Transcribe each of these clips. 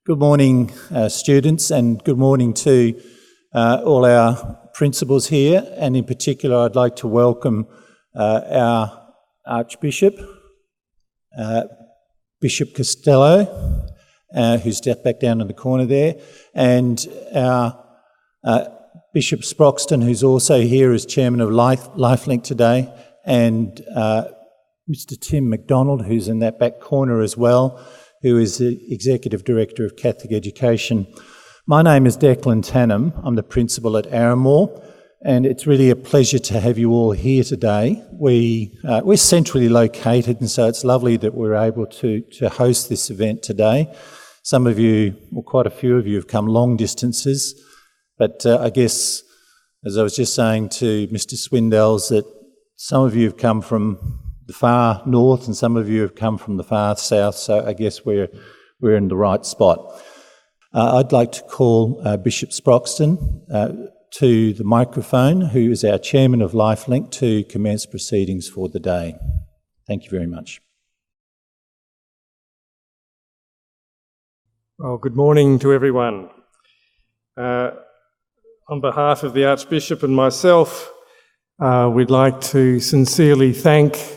Good morning, students, and good morning to all our principals here. And in particular, I'd like to welcome our Archbishop, Bishop Costello, who's stepped back down in the corner there, and our Bishop Sproxton, who's also here as Chairman of LifeLink today, and Mr. Tim McDonald, who's in that back corner as well, who is the Executive Director of Catholic Education. My name is Declan Tannum. I'm the Principal at Arramore, and it's really a pleasure to have you all here today. We're centrally located, and so it's lovely that we're able to host this event today. Some of you, well, quite a few of you have come long distances, but I guess, as I was just saying to Mr. Swindells, that some of you have come from the far north and some of you have come from the far south, so I guess we're in the right spot. I'd like to call Bishop Sproxton to the microphone, who is our Chairman of LifeLink, to commence proceedings for the day. Thank you very much. Well, good morning to everyone. On behalf of the Archbishop and myself, we'd like to sincerely thank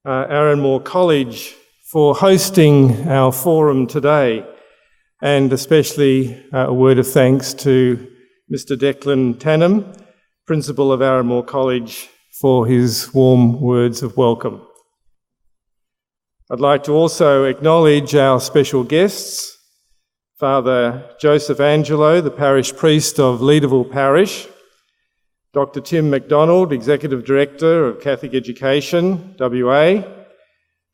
Arramore College for hosting our forum today, and especially a word of thanks to Mr. Declan Tannum, Principal of Arramore College, for his warm words of welcome. I'd like to also acknowledge our special guests, Father Joseph Angelo, the Parish Priest of Leederville Parish, Dr. Tim McDonald, Executive Director of Catholic Education, WA,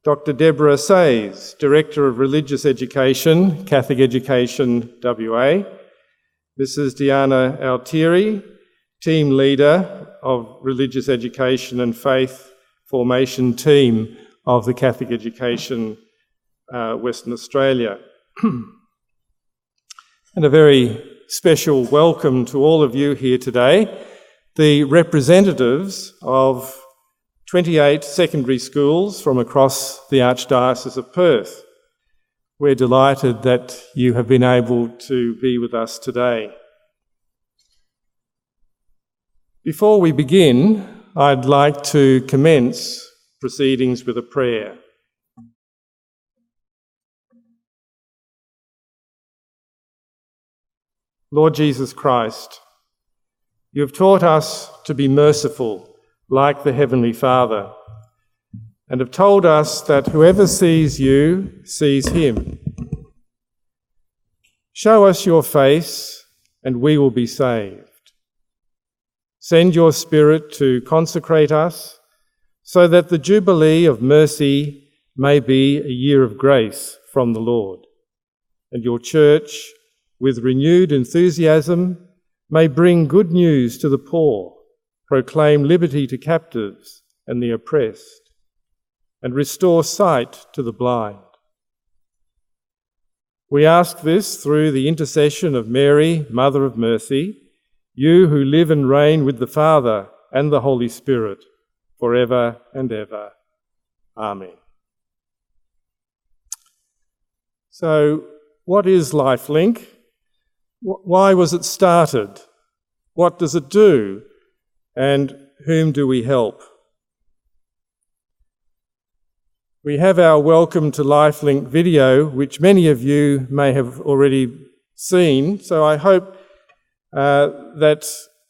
Dr. Deborah Sayes, Director of Religious Education, Catholic Education, WA, Mrs. Diana Altieri, Team Leader of Religious Education and Faith Formation Team of the Catholic Education Western Australia. And a very special welcome to all of you here today, the representatives of 28 secondary schools from across the Archdiocese of Perth. We're delighted that you have been able to be with us today. Before we begin, I'd like to commence proceedings with a prayer. Lord Jesus Christ, you have taught us to be merciful like the Heavenly Father, and have told us that whoever sees you sees him. Show us your face, and we will be saved. Send your Spirit to consecrate us, so that the Jubilee of mercy may be a year of grace from the Lord, and your Church, with renewed enthusiasm, may bring good news to the poor, proclaim liberty to captives and the oppressed, and restore sight to the blind. We ask this through the intercession of Mary, Mother of Mercy, you who live and reign with the Father and the Holy Spirit, forever and ever. Amen. So, what is LifeLink? Why was it started? What does it do? And whom do we help? We have our Welcome to LifeLink video, which many of you may have already seen. So I hope that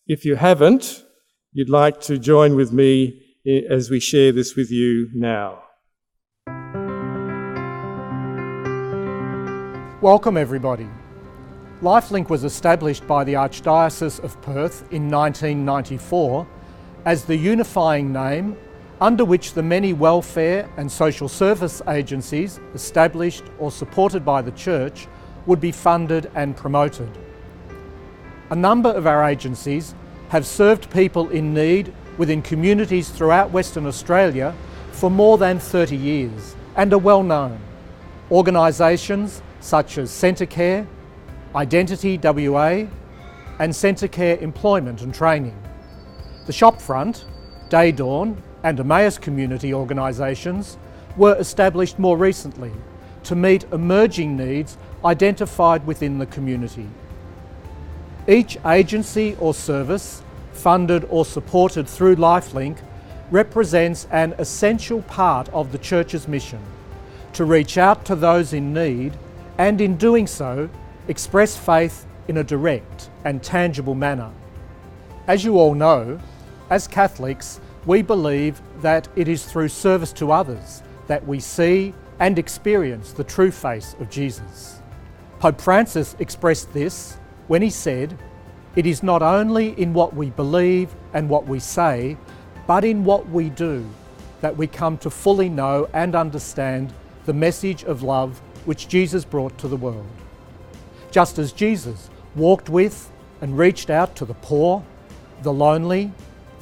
if you haven't, you'd like to join with me as we share this with you now. Welcome, everybody. LifeLink was established by the Archdiocese of Perth in 1994 as the unifying name under which the many welfare and social service agencies established or supported by the Church would be funded and promoted. A number of our agencies have served people in need within communities throughout Western Australia for more than 30 years and are well known. Organisations such as Centrecare, Identity WA and Centrecare Employment and Training. The Shopfront, Day Dawn and Emmaus community organisations were established more recently, to meet emerging needs identified within the community. Each agency or service, funded or supported through LifeLink, represents an essential part of the Church's mission to reach out to those in need and, in doing so, express faith in a direct and tangible manner. As you all know, as Catholics, we believe that it is through service to others that we see and experience the true face of Jesus. Pope Francis expressed this when he said, "It is not only in what we believe and what we say, but in what we do, that we come to fully know and understand the message of love which Jesus brought to the world." Just as Jesus walked with and reached out to the poor, the lonely,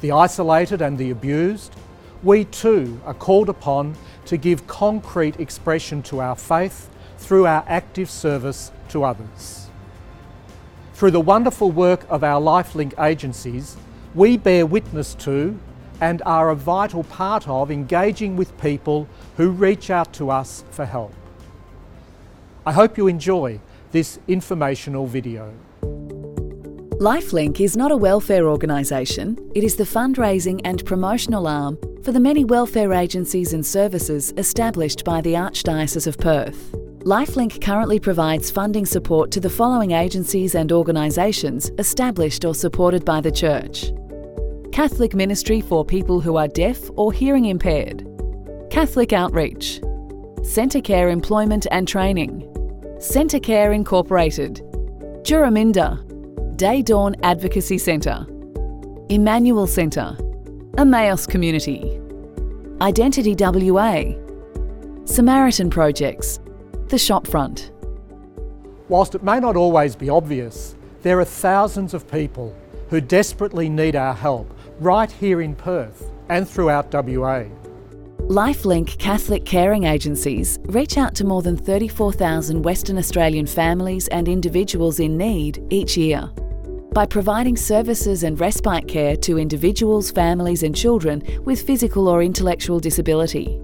the isolated and the abused, we too are called upon to give concrete expression to our faith through our active service to others. Through the wonderful work of our LifeLink agencies, we bear witness to and are a vital part of engaging with people who reach out to us for help. I hope you enjoy this informational video. LifeLink is not a welfare organisation. It is the fundraising and promotional arm for the many welfare agencies and services established by the Archdiocese of Perth. LifeLink currently provides funding support to the following agencies and organisations established or supported by the Church: Catholic Ministry for people who are deaf or hearing impaired, Catholic Outreach, Centre Care Employment and Training, Centre Care Incorporated, Juraminda, Day Dawn Advocacy Centre, Emmanuel Centre, Emmaus Community, Identity WA, Samaritan Projects, The Shopfront. Whilst it may not always be obvious, there are thousands of people who desperately need our help right here in Perth and throughout WA. LifeLink Catholic caring agencies reach out to more than 34,000 Western Australian families and individuals in need each year. By providing services and respite care to individuals, families and children with physical or intellectual disability.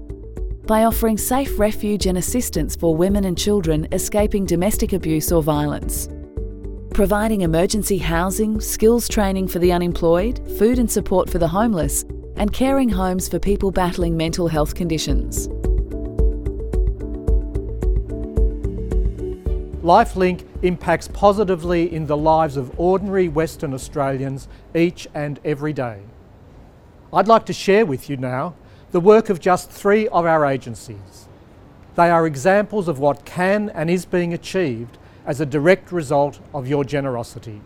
By offering safe refuge and assistance for women and children escaping domestic abuse or violence. Providing emergency housing, skills training for the unemployed, food and support for the homeless, and caring homes for people battling mental health conditions. LifeLink impacts positively in the lives of ordinary Western Australians each and every day. I'd like to share with you now the work of just 3 of our agencies. They are examples of what can and is being achieved as a direct result of your generosity.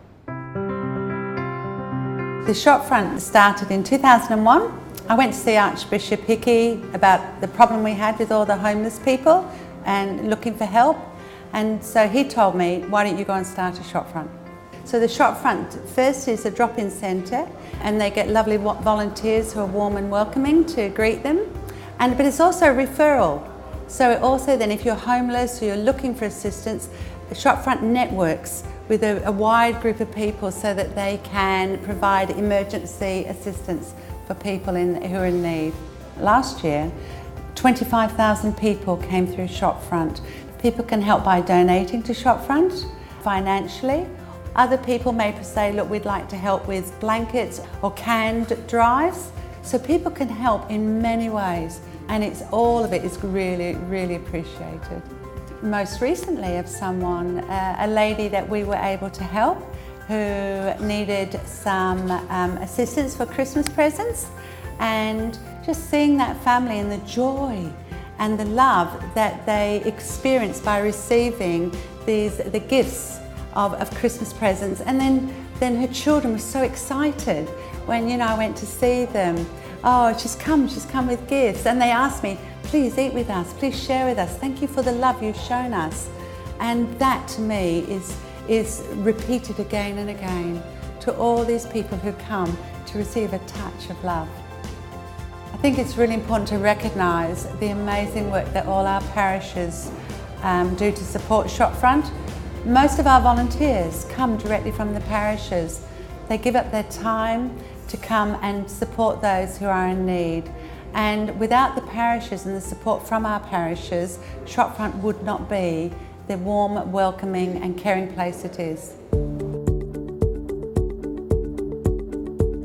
The Shopfront started in 2001. I went to see Archbishop Hickey about the problem we had with all the homeless people and looking for help. And so he told me, why don't you go and start a Shopfront? So the Shopfront first is a drop-in centre, and they get lovely volunteers who are warm and welcoming to greet them. But it's also a referral. So also then if you're homeless or you're looking for assistance, the Shopfront networks with a wide group of people so that they can provide emergency assistance for people who are in need. Last year, 25,000 people came through Shopfront. People can help by donating to Shopfront financially. Other people may say, look, we'd like to help with blankets or canned drives. So people can help in many ways, and all of it is really, really appreciated. Most recently of someone, a lady that we were able to help who needed some assistance for Christmas presents, and just seeing that family and the joy and the love that they experience by receiving the gifts of Christmas presents. And then her children were so excited when I went to see them. Oh, she's come with gifts. And they asked me, please eat with us, please share with us. Thank you for the love you've shown us. And that to me is repeated again and again to all these people who come to receive a touch of love. I think it's really important to recognise the amazing work that all our parishes do to support Shopfront. Most of our volunteers come directly from the parishes. They give up their time to come and support those who are in need. And without the parishes and the support from our parishes, Shropfront would not be the warm, welcoming and caring place it is.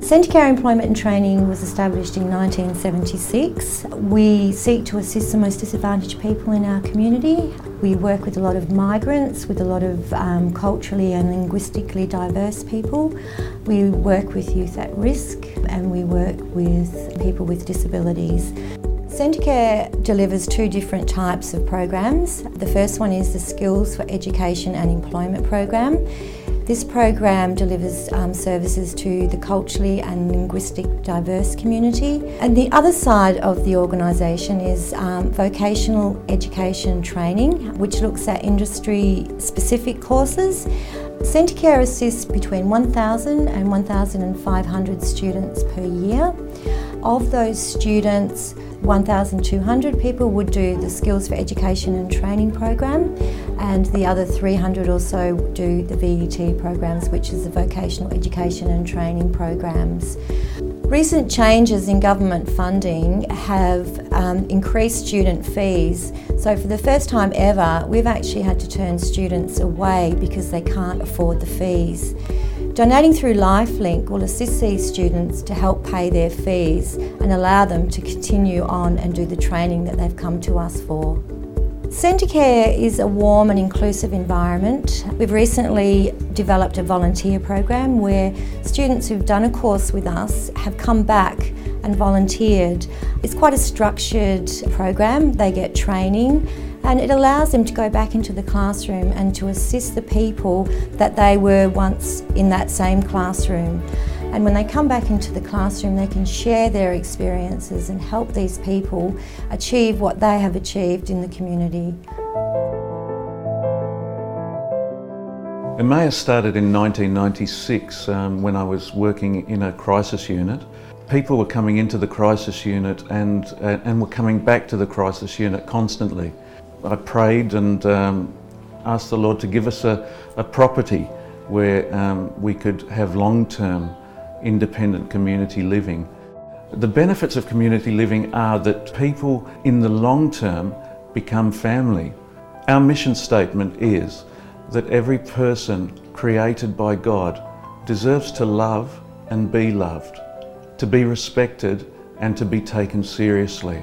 Centacare Employment and Training was established in 1976. We seek to assist the most disadvantaged people in our community. We work with a lot of migrants, with a lot of culturally and linguistically diverse people. We work with youth at risk and we work with people with disabilities. Centacare delivers two different types of programs. The first one is the Skills for Education and Employment program. This program delivers services to the culturally and linguistic diverse community. And the other side of the organisation is vocational education training, which looks at industry-specific courses. Centacare assists between 1,000 and 1,500 students per year. Of those students, 1,200 people would do the Skills for Education and Training program, and the other 300 or so do the VET programs, which is the Vocational Education and Training programs. Recent changes in government funding have increased student fees. So for the first time ever, we've actually had to turn students away because they can't afford the fees. Donating through LifeLink will assist these students to help pay their fees and allow them to continue on and do the training that they've come to us for. Centacare is a warm and inclusive environment. We've recently developed a volunteer program where students who've done a course with us have come back and volunteered. It's quite a structured program. They get training and it allows them to go back into the classroom and to assist the people that they were once in that same classroom. And when they come back into the classroom, they can share their experiences and help these people achieve what they have achieved in the community. Emmaus started in 1996 when I was working in a crisis unit. People were coming into the crisis unit and were coming back to the crisis unit constantly. I prayed and asked the Lord to give us a property where we could have long-term independent community living. The benefits of community living are that people in the long term become family. Our mission statement is that every person created by God deserves to love and be loved, to be respected and to be taken seriously.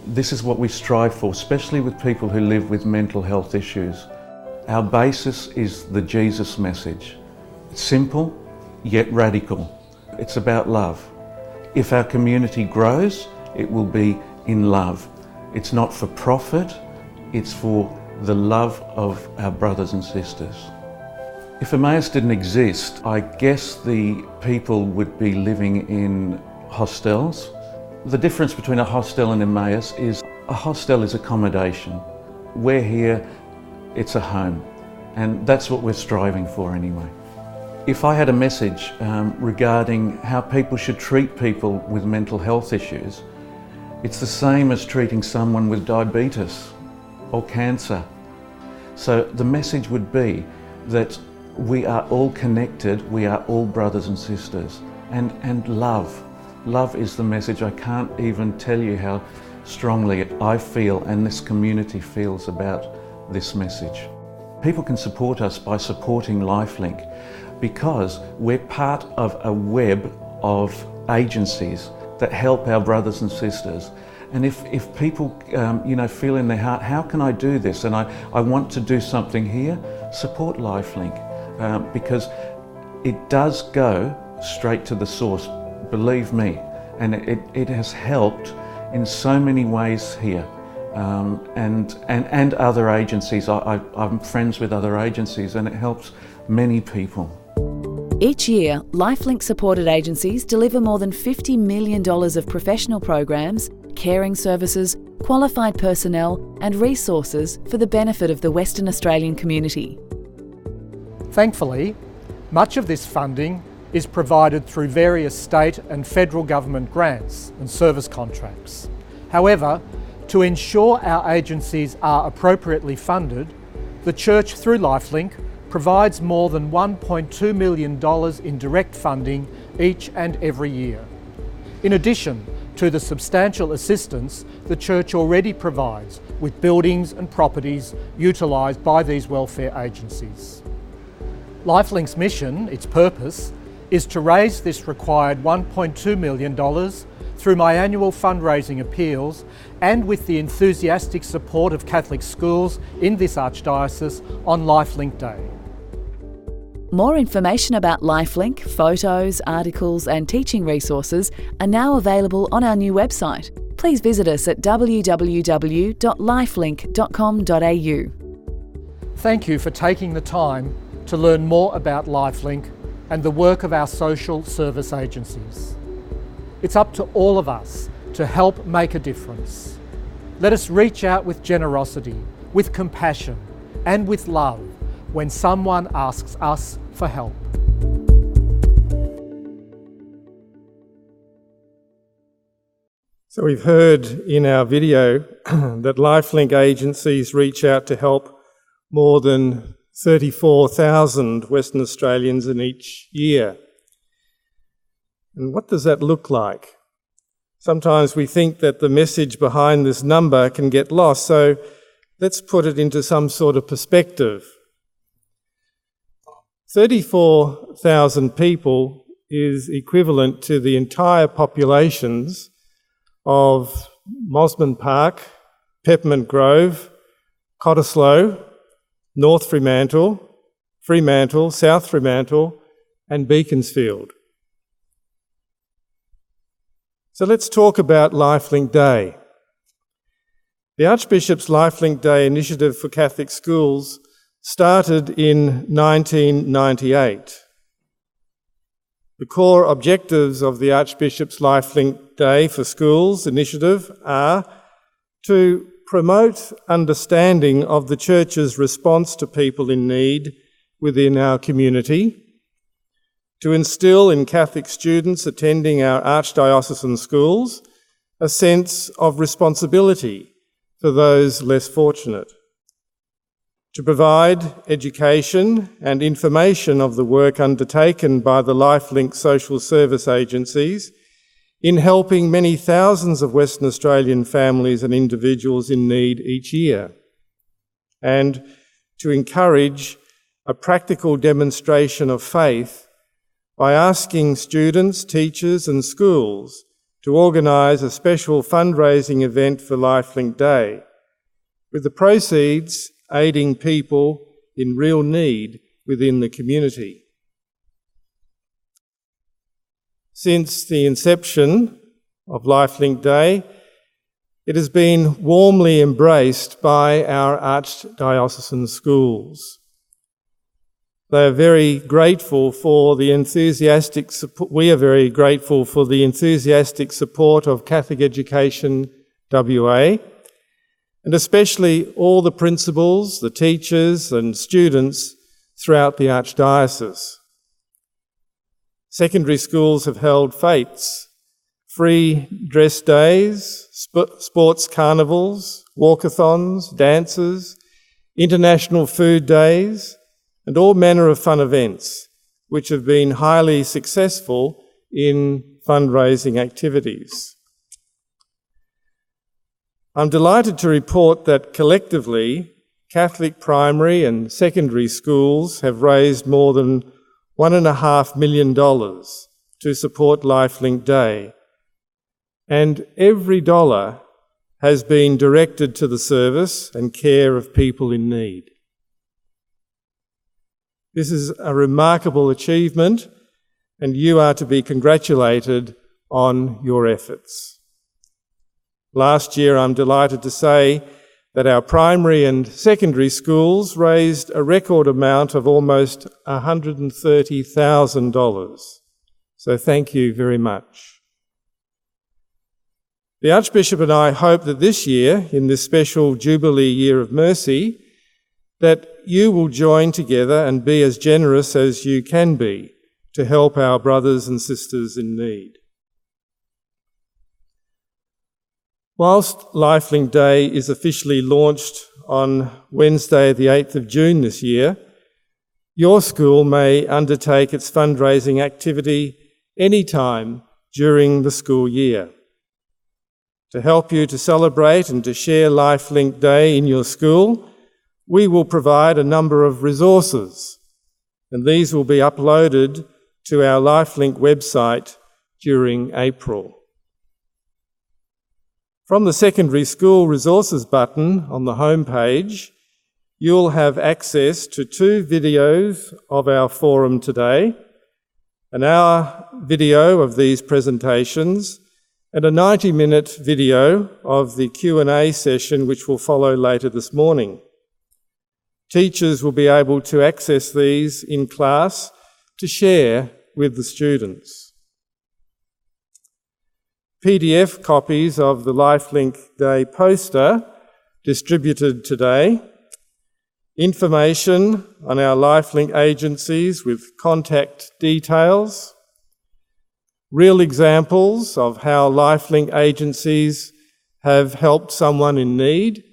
This is what we strive for, especially with people who live with mental health issues. Our basis is the Jesus message. It's simple, yet radical. It's about love. If our community grows, it will be in love. It's not for profit, it's for the love of our brothers and sisters. If Emmaus didn't exist, I guess the people would be living in hostels. The difference between a hostel and Emmaus is a hostel is accommodation. We're here, it's a home, and that's what we're striving for anyway. If I had a message regarding how people should treat people with mental health issues, it's the same as treating someone with diabetes or cancer. So the message would be that we are all connected, we are all brothers and sisters, and love. Love is the message. I can't even tell you how strongly I feel and this community feels about this message. People can support us by supporting LifeLink because we're part of a web of agencies that help our brothers and sisters. And if people feel in their heart, how can I do this? And I want to do something here, support LifeLink because it does go straight to the source. Believe me, and it has helped in so many ways here, and other agencies. I'm friends with other agencies, and it helps many people. Each year, LifeLink supported agencies deliver more than $50 million of professional programs, caring services, qualified personnel and resources for the benefit of the Western Australian community. Thankfully, much of this funding is provided through various state and federal government grants and service contracts. However, to ensure our agencies are appropriately funded, the Church through LifeLink provides more than $1.2 million in direct funding each and every year. In addition, to the substantial assistance the Church already provides with buildings and properties utilised by these welfare agencies. LifeLink's mission, its purpose, is to raise this required $1.2 million through my annual fundraising appeals and with the enthusiastic support of Catholic schools in this Archdiocese on LifeLink Day. More information about LifeLink, photos, articles and teaching resources are now available on our new website. Please visit us at www.lifelink.com.au. Thank you for taking the time to learn more about LifeLink and the work of our social service agencies. It's up to all of us to help make a difference. Let us reach out with generosity, with compassion and with love when someone asks us for help. So we've heard in our video that LifeLink agencies reach out to help more than 34,000 Western Australians in each year. And what does that look like? Sometimes we think that the message behind this number can get lost, so let's put it into some sort of perspective. 34,000 people is equivalent to the entire populations of Mosman Park, Peppermint Grove, Cottesloe, North Fremantle, Fremantle, South Fremantle and Beaconsfield. So let's talk about LifeLink Day. The Archbishop's LifeLink Day initiative for Catholic schools started in 1998. The core objectives of the Archbishop's LifeLink Day for Schools initiative are to promote understanding of the Church's response to people in need within our community, to instil in Catholic students attending our archdiocesan schools a sense of responsibility for those less fortunate, to provide education and information of the work undertaken by the LifeLink social service agencies in helping many thousands of Western Australian families and individuals in need each year, and to encourage a practical demonstration of faith by asking students, teachers and schools to organise a special fundraising event for LifeLink Day, with the proceeds aiding people in real need within the community. Since the inception of LifeLink Day, it has been warmly embraced by our archdiocesan schools. They are very grateful for the enthusiastic support. We are very grateful for the enthusiastic support of Catholic Education WA, and especially all the principals, the teachers and students throughout the Archdiocese. Secondary schools have held fetes, free dress days, sports carnivals, walkathons, dances, international food days, and all manner of fun events, which have been highly successful in fundraising activities. I'm delighted to report that collectively, Catholic primary and secondary schools have raised more than $1.5 million to support LifeLink Day, and every dollar has been directed to the service and care of people in need. This is a remarkable achievement, and you are to be congratulated on your efforts. Last year, I'm delighted to say that our primary and secondary schools raised a record amount of almost $130,000. So thank you very much. The Archbishop and I hope that this year, in this special Jubilee Year of Mercy, that you will join together and be as generous as you can be to help our brothers and sisters in need. Whilst LifeLink Day is officially launched on Wednesday the 8th of June this year, your school may undertake its fundraising activity any time during the school year. To help you to celebrate and to share LifeLink Day in your school, we will provide a number of resources, and these will be uploaded to our LifeLink website during April. From the Secondary School Resources button on the home page, you'll have access to 2 videos of our forum today, an hour video of these presentations, and a 90-minute video of the Q&A session which will follow later this morning. Teachers will be able to access these in class to share with the students. PDF copies of the LifeLink Day poster distributed today, information on our LifeLink agencies with contact details, real examples of how LifeLink agencies have helped someone in need,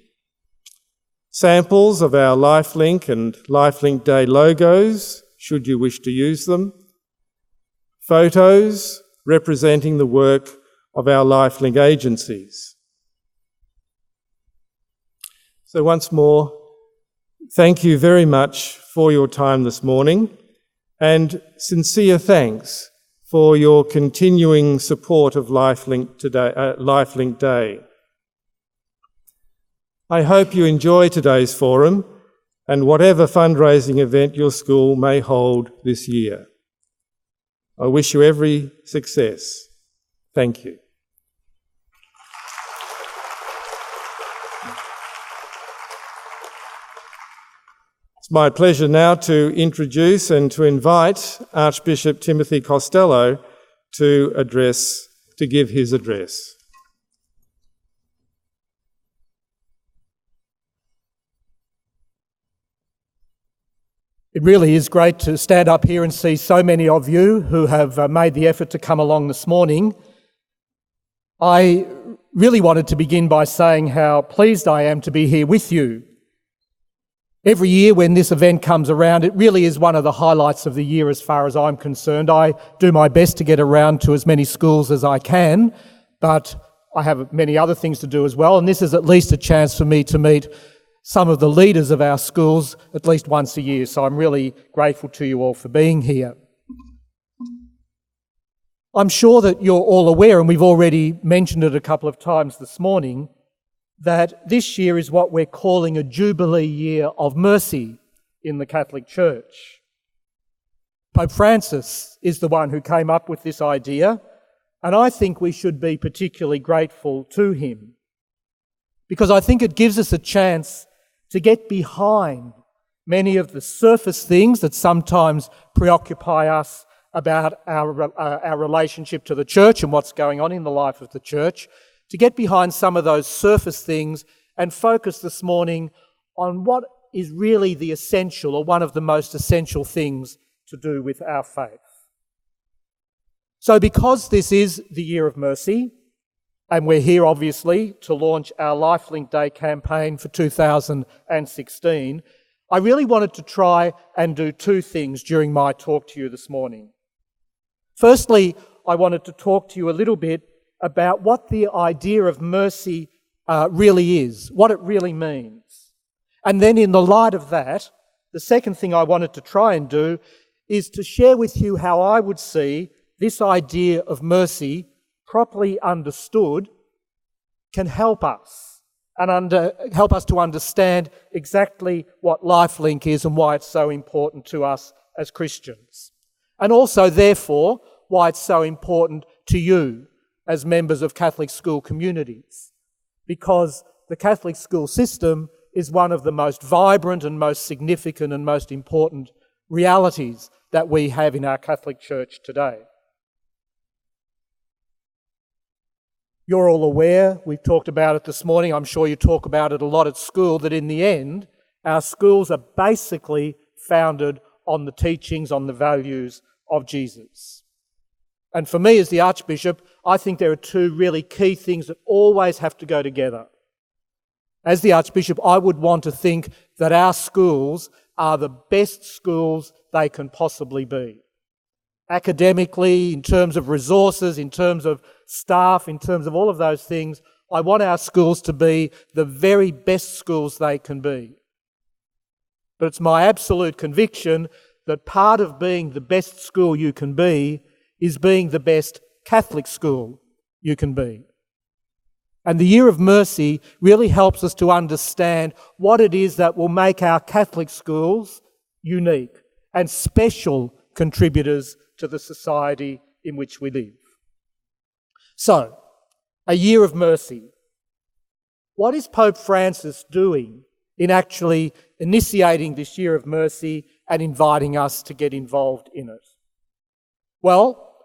samples of our LifeLink and LifeLink Day logos, should you wish to use them, photos representing the work of our LifeLink agencies. So once more, thank you very much for your time this morning, and sincere thanks for your continuing support of LifeLink Day. I hope you enjoy today's forum and whatever fundraising event your school may hold this year. I wish you every success. Thank you. It's my pleasure now to introduce and to invite Archbishop Timothy Costello to give his address. It really is great to stand up here and see so many of you who have made the effort to come along this morning. I really wanted to begin by saying how pleased I am to be here with you. Every year when this event comes around, it really is one of the highlights of the year as far as I'm concerned. I do my best to get around to as many schools as I can, but I have many other things to do as well, and this is at least a chance for me to meet some of the leaders of our schools at least once a year, so I'm really grateful to you all for being here. I'm sure that you're all aware, and we've already mentioned it a couple of times this morning, that this year is what we're calling a Jubilee year of mercy in the Catholic Church. Pope Francis is the one who came up with this idea, and I think we should be particularly grateful to him, because I think it gives us a chance to get behind many of the surface things that sometimes preoccupy us about our relationship to the church and what's going on in the life of the church, to get behind some of those surface things and focus this morning on what is really the essential, or one of the most essential things to do with our faith. So because this is the year of mercy, and we're here obviously to launch our LifeLink Day campaign for 2016, I really wanted to try and do 2 things during my talk to you this morning. Firstly, I wanted to talk to you a little bit about what the idea of mercy really is, what it really means. And then in the light of that, the second thing I wanted to try and do is to share with you how I would see this idea of mercy, properly understood, can help us and help us to understand exactly what LifeLink is and why it's so important to us as Christians. And also, therefore, why it's so important to you as members of Catholic school communities. Because the Catholic school system is one of the most vibrant and most significant and most important realities that we have in our Catholic Church today. You're all aware, we've talked about it this morning, I'm sure you talk about it a lot at school, that in the end, our schools are basically founded on the teachings, on the values of Jesus. And for me as the Archbishop, I think there are 2 really key things that always have to go together. As the Archbishop, I would want to think that our schools are the best schools they can possibly be. Academically, in terms of resources, in terms of staff, in terms of all of those things, I want our schools to be the very best schools they can be. But it's my absolute conviction that part of being the best school you can be is being the best Catholic school you can be. And the Year of Mercy really helps us to understand what it is that will make our Catholic schools unique and special contributors to the society in which we live. So, a Year of Mercy. What is Pope Francis doing in actually initiating this Year of Mercy and inviting us to get involved in it? Well,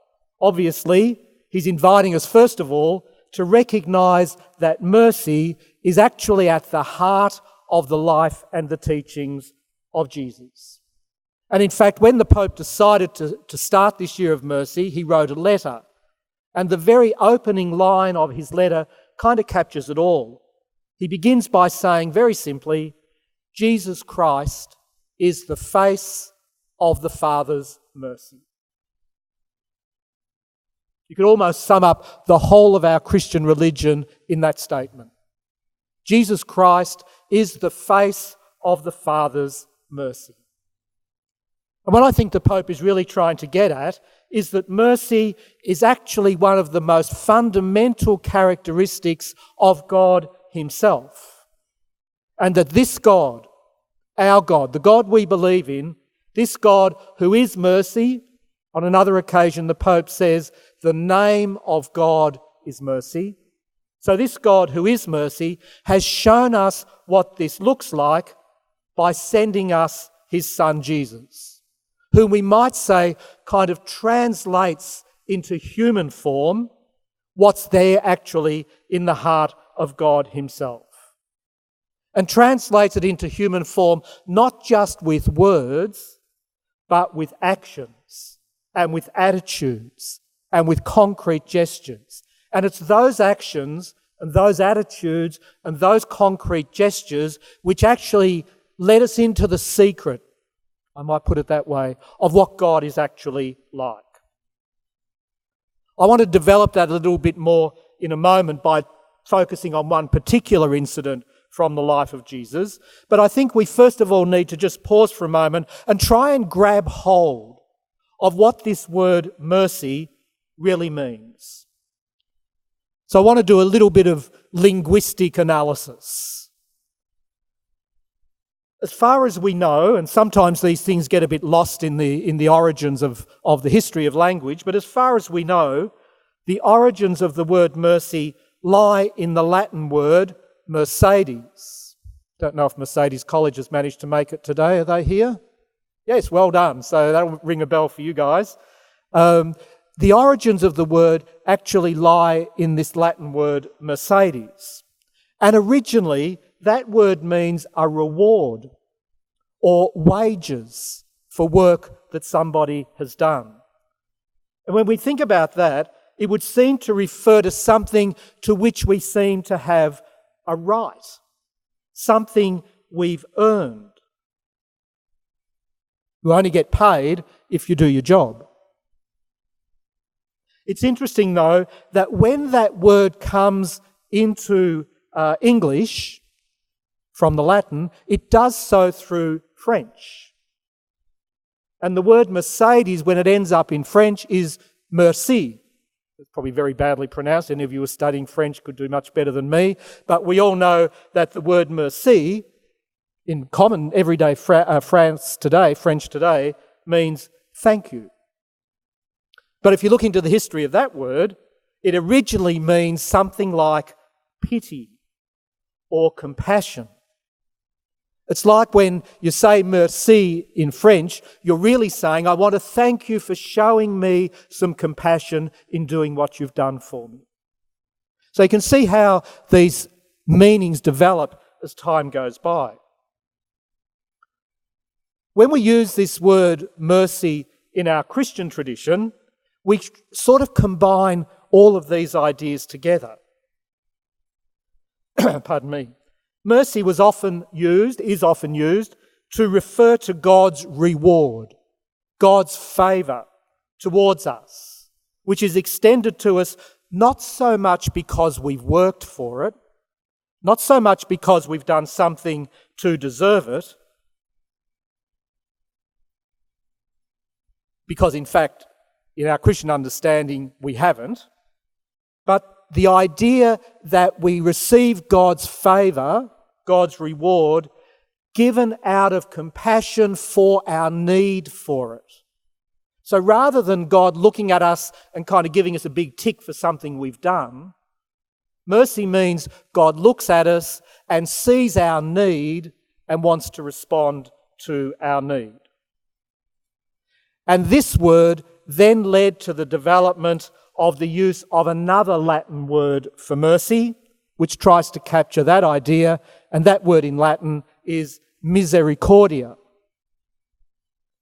obviously, he's inviting us, first of all, to recognise that mercy is actually at the heart of the life and the teachings of Jesus. And in fact, when the Pope decided to start this Year of Mercy, he wrote a letter. And the very opening line of his letter kind of captures it all. He begins by saying very simply, Jesus Christ is the face of the Father's mercy. You could almost sum up the whole of our Christian religion in that statement. Jesus Christ is the face of the Father's mercy. And what I think the Pope is really trying to get at is that mercy is actually one of the most fundamental characteristics of God himself. And that this God, our God, the God we believe in, this God who is mercy, on another occasion the Pope says, the name of God is mercy. So this God who is mercy has shown us what this looks like by sending us his Son Jesus, whom we might say kind of translates into human form what's there actually in the heart of God himself. And translates it into human form not just with words, but with actions and with attitudes and with concrete gestures. And it's those actions and those attitudes and those concrete gestures which actually let us into the secret, I might put it that way, of what God is actually like. I want to develop that a little bit more in a moment by focusing on one particular incident from the life of Jesus. But I think we first of all need to just pause for a moment and try and grab hold of what this word mercy really means. So I want to do a little bit of linguistic analysis. As far as we know, and sometimes these things get a bit lost in the origins of the history of language, but as far as we know, the origins of the word mercy lie in the Latin word Mercedes. Don't know if Mercedes College has managed to make it today. Are they here? Yes, well done. So that'll ring a bell for you guys. The origins of the word actually lie in this Latin word Mercedes. And originally, that word means a reward or wages for work that somebody has done. And when we think about that, it would seem to refer to something to which we seem to have a right, something we've earned. You only get paid if you do your job. It's interesting, though, that when that word comes into English from the Latin, it does so through French. And the word Mercedes, when it ends up in French, is merci. It's probably very badly pronounced. Any of you who are studying French could do much better than me. But we all know that the word merci, in common everyday French today, means thank you. But if you look into the history of that word, it originally means something like pity or compassion. It's like when you say merci in French, you're really saying, I want to thank you for showing me some compassion in doing what you've done for me. So you can see how these meanings develop as time goes by. When we use this word mercy in our Christian tradition, we sort of combine all of these ideas together. Pardon me. Mercy is often used to refer to God's reward, God's favour towards us, which is extended to us not so much because we've worked for it, not so much because we've done something to deserve it, because in fact, in our Christian understanding, we haven't, but the idea that we receive God's favour, God's reward, given out of compassion for our need for it. So rather than God looking at us and kind of giving us a big tick for something we've done, mercy means God looks at us and sees our need and wants to respond to our need. And this word then led to the development of the use of another Latin word for mercy, which tries to capture that idea, and that word in Latin is misericordia.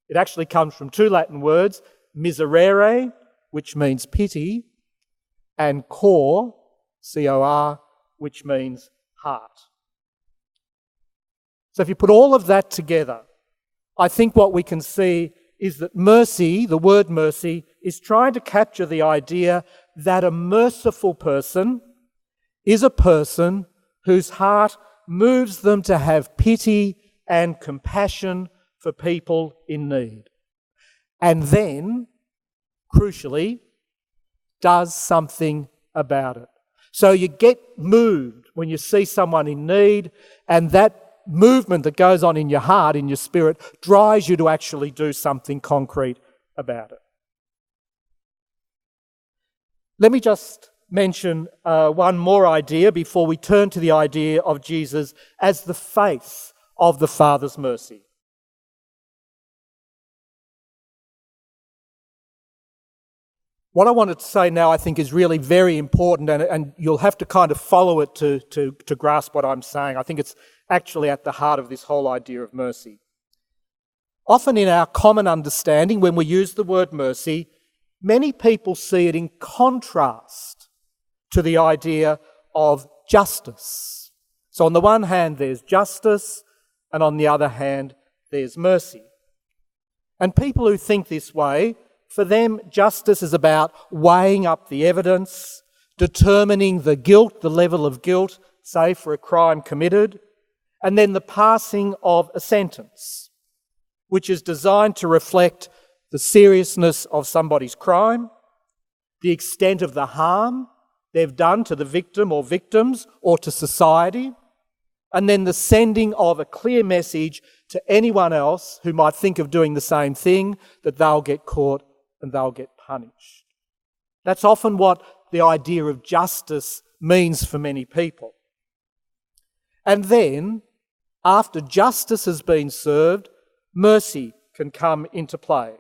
It actually comes from two Latin words, miserere, which means pity, and cor, C-O-R, which means heart. So if you put all of that together, I think what we can see is that mercy, the word mercy, is trying to capture the idea that a merciful person is a person whose heart moves them to have pity and compassion for people in need. And then, crucially, does something about it. So you get moved when you see someone in need, and that movement that goes on in your heart, in your spirit, drives you to actually do something concrete about it. Let me just mention one more idea before we turn to the idea of Jesus as the face of the Father's mercy. What I wanted to say now, I think, is really very important, and you'll have to kind of follow it to grasp what I'm saying. I think it's actually at the heart of this whole idea of mercy. Often in our common understanding, when we use the word mercy, many people see it in contrast to the idea of justice. So on the one hand, there's justice, and on the other hand, there's mercy. And people who think this way, for them, justice is about weighing up the evidence, determining the guilt, the level of guilt, say, for a crime committed, and then the passing of a sentence, which is designed to reflect the seriousness of somebody's crime, the extent of the harm they've done to the victim or victims or to society, and then the sending of a clear message to anyone else who might think of doing the same thing, that they'll get caught and they'll get punished. That's often what the idea of justice means for many people. And then, after justice has been served, mercy can come into play.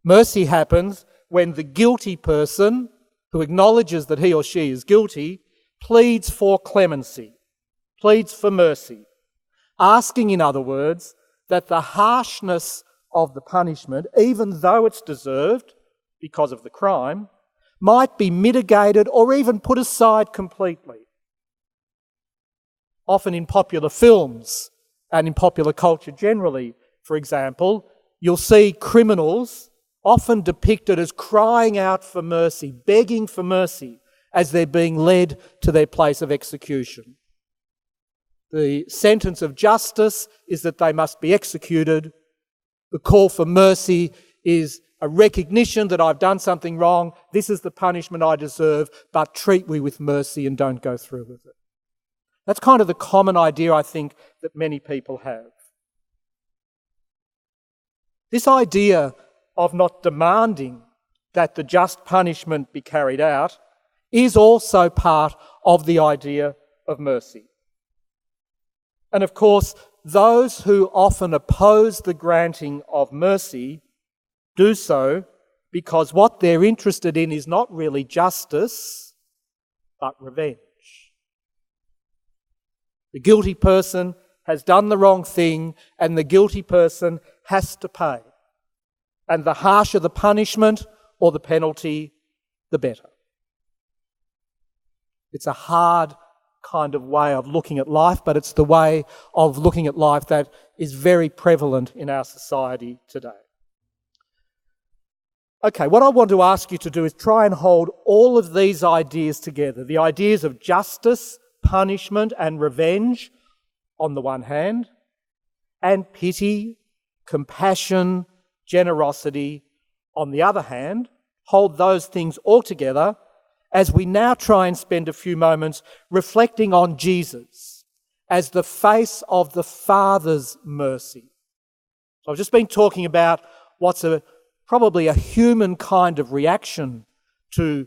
Mercy happens when the guilty person, who acknowledges that he or she is guilty, pleads for clemency, pleads for mercy, asking, in other words, that the harshness of the punishment, even though it's deserved because of the crime, might be mitigated or even put aside completely. Often in popular films and in popular culture generally, for example, you'll see criminals often depicted as crying out for mercy, begging for mercy as they're being led to their place of execution. The sentence of justice is that they must be executed. The call for mercy is a recognition that I've done something wrong, this is the punishment I deserve, but treat me with mercy and don't go through with it. That's kind of the common idea, I think, that many people have. This idea of not demanding that the just punishment be carried out is also part of the idea of mercy. And of course, those who often oppose the granting of mercy do so because what they're interested in is not really justice, but revenge. The guilty person has done the wrong thing, and the guilty person has to pay. And the harsher the punishment or the penalty, the better. It's a hard kind of way of looking at life, but it's the way of looking at life that is very prevalent in our society today. Okay, what I want to ask you to do is try and hold all of these ideas together. The ideas of justice, punishment and revenge on the one hand, and pity, compassion, generosity on the other hand. Hold those things all together as we now try and spend a few moments reflecting on Jesus as the face of the Father's mercy. So I've just been talking about what's probably a human kind of reaction to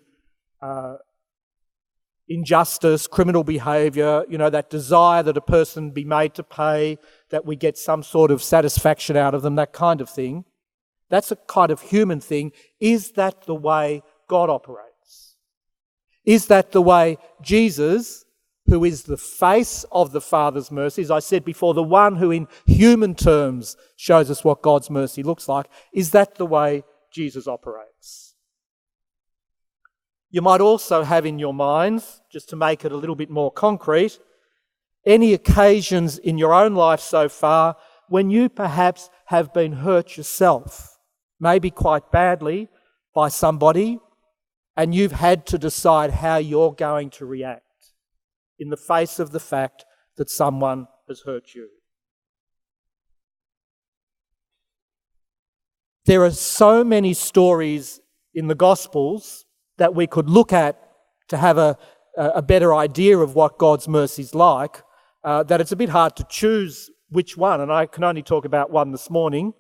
injustice, criminal behaviour, that desire that a person be made to pay, that we get some sort of satisfaction out of them, that kind of thing. That's a kind of human thing. Is that the way God operates? Is that the way Jesus, who is the face of the Father's mercy, as I said before, the one who in human terms shows us what God's mercy looks like, is that the way Jesus operates? You might also have in your minds, just to make it a little bit more concrete, any occasions in your own life so far when you perhaps have been hurt yourself, maybe quite badly, by somebody, and you've had to decide how you're going to react in the face of the fact that someone has hurt you. There are so many stories in the Gospels that we could look at to have a better idea of what God's mercy is like, that it's a bit hard to choose which one, and I can only talk about one this morning.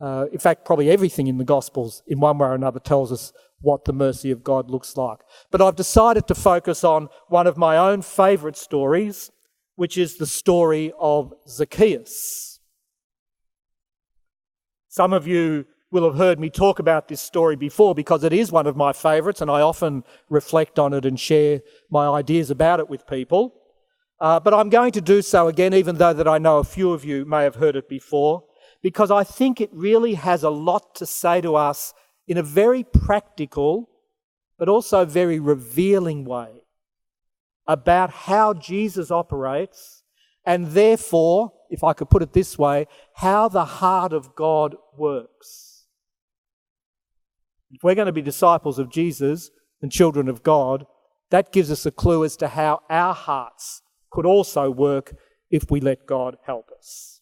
In fact, probably everything in the Gospels in one way or another tells us what the mercy of God looks like. But I've decided to focus on one of my own favourite stories, which is the story of Zacchaeus. Some of you will have heard me talk about this story before because it is one of my favourites and I often reflect on it and share my ideas about it with people. But I'm going to do so again, even though that I know a few of you may have heard it before, because I think it really has a lot to say to us in a very practical but also very revealing way about how Jesus operates and therefore, if I could put it this way, how the heart of God works. If we're going to be disciples of Jesus and children of God, that gives us a clue as to how our hearts could also work if we let God help us.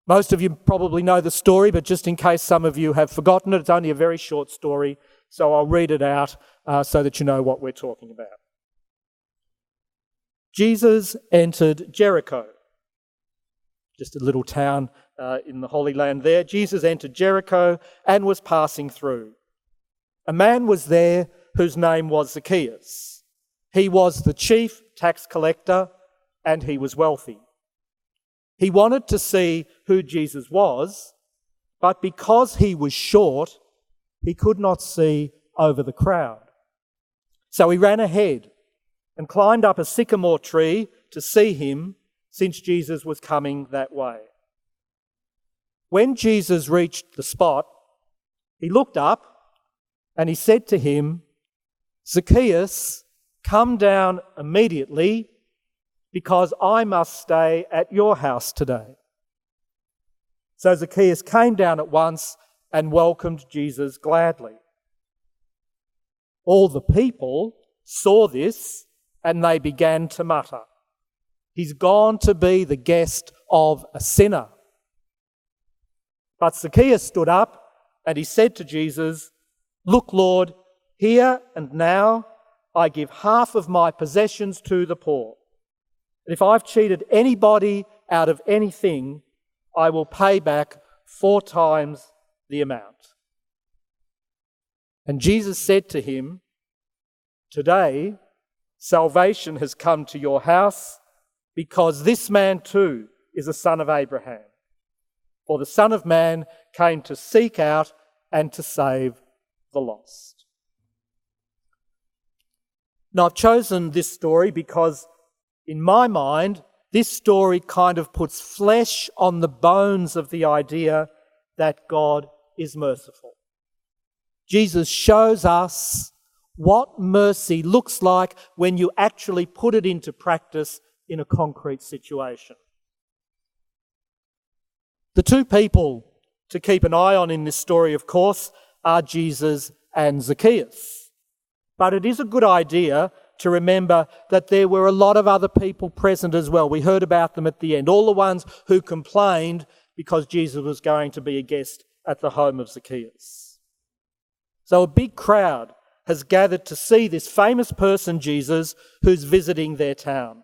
Most of you probably know the story, but just in case some of you have forgotten it, it's only a very short story, so I'll read it out so that you know what we're talking about. Jesus entered Jericho, just a little town in the Holy Land there. Jesus entered Jericho and was passing through. A man was there whose name was Zacchaeus. He was the chief tax collector and he was wealthy. He wanted to see who Jesus was, but because he was short, he could not see over the crowd. So he ran ahead and climbed up a sycamore tree to see him, since Jesus was coming that way. When Jesus reached the spot, he looked up and he said to him, "Zacchaeus, come down immediately, because I must stay at your house today." So Zacchaeus came down at once and welcomed Jesus gladly. All the people saw this and they began to mutter, "He's gone to be the guest of a sinner." But Zacchaeus stood up and he said to Jesus, "Look, Lord, here and now I give half of my possessions to the poor. And if I've cheated anybody out of anything, I will pay back 4 times the amount." And Jesus said to him, "Today salvation has come to your house, because this man too is a son of Abraham. For the Son of Man came to seek out and to save the lost." Now, I've chosen this story because, in my mind, this story kind of puts flesh on the bones of the idea that God is merciful. Jesus shows us what mercy looks like when you actually put it into practice in a concrete situation. The two people to keep an eye on in this story, of course, are Jesus and Zacchaeus. But it is a good idea to remember that there were a lot of other people present as well. We heard about them at the end, all the ones who complained because Jesus was going to be a guest at the home of Zacchaeus. So a big crowd has gathered to see this famous person, Jesus, who's visiting their town.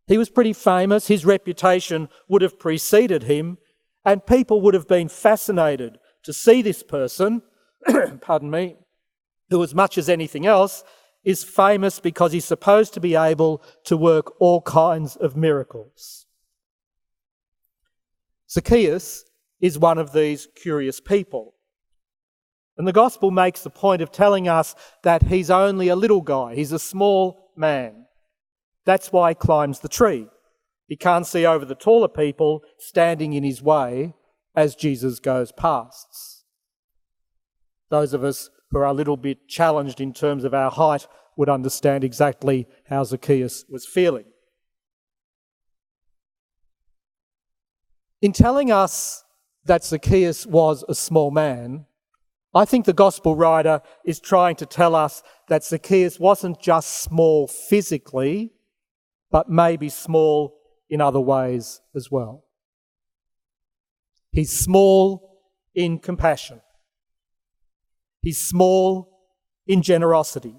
He was pretty famous. His reputation would have preceded him, and people would have been fascinated to see this person, pardon me, who, as much as anything else, is famous because he's supposed to be able to work all kinds of miracles. Zacchaeus is one of these curious people. And the gospel makes the point of telling us that he's only a little guy. He's a small man. That's why he climbs the tree. He can't see over the taller people standing in his way as Jesus goes past. Those of us who are a little bit challenged in terms of our height would understand exactly how Zacchaeus was feeling. In telling us that Zacchaeus was a small man, I think the gospel writer is trying to tell us that Zacchaeus wasn't just small physically, but maybe small in other ways as well. He's small in compassion. He's small in generosity.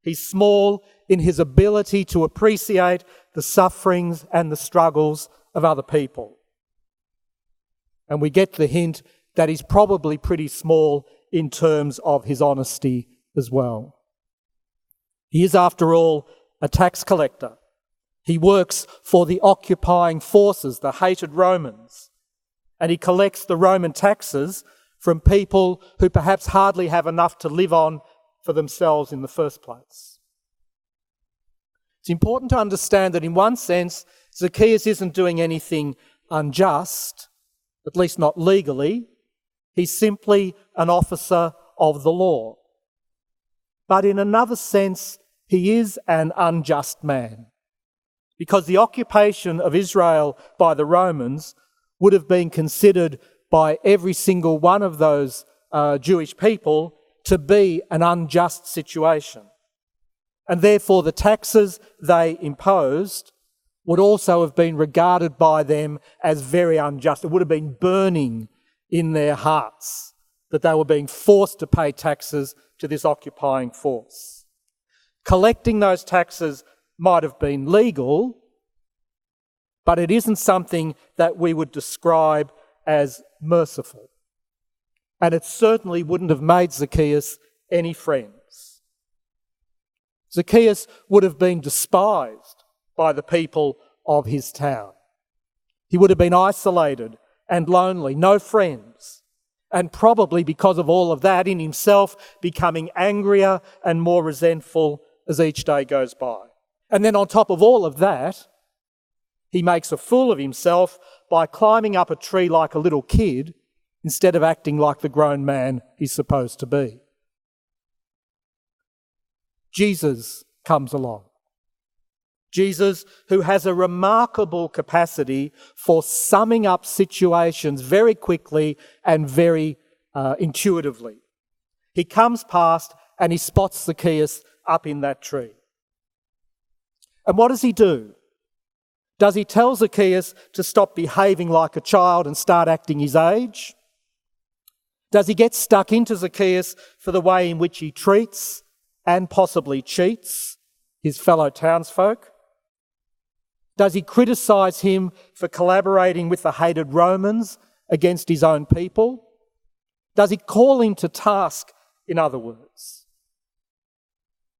He's small in his ability to appreciate the sufferings and the struggles of other people. And we get the hint that he's probably pretty small in terms of his honesty as well. He is, after all, a tax collector. He works for the occupying forces, the hated Romans, and he collects the Roman taxes from people who perhaps hardly have enough to live on for themselves in the first place. It's important to understand that in one sense, Zacchaeus isn't doing anything unjust, at least not legally. He's simply an officer of the law. But in another sense, he is an unjust man, because the occupation of Israel by the Romans would have been considered by every single one of those Jewish people to be an unjust situation. And therefore the taxes they imposed would also have been regarded by them as very unjust. It would have been burning in their hearts that they were being forced to pay taxes to this occupying force. Collecting those taxes might have been legal, but it isn't something that we would describe as merciful. And it certainly wouldn't have made Zacchaeus any friends. Zacchaeus would have been despised by the people of his town. He would have been isolated and lonely, no friends, and probably because of all of that in himself becoming angrier and more resentful as each day goes by. And then on top of all of that, he makes a fool of himself by climbing up a tree like a little kid instead of acting like the grown man he's supposed to be. Jesus comes along. Jesus, who has a remarkable capacity for summing up situations very quickly and very intuitively. He comes past and he spots Zacchaeus up in that tree. And what does he do? Does he tell Zacchaeus to stop behaving like a child and start acting his age? Does he get stuck into Zacchaeus for the way in which he treats and possibly cheats his fellow townsfolk? Does he criticise him for collaborating with the hated Romans against his own people? Does he call him to task, in other words?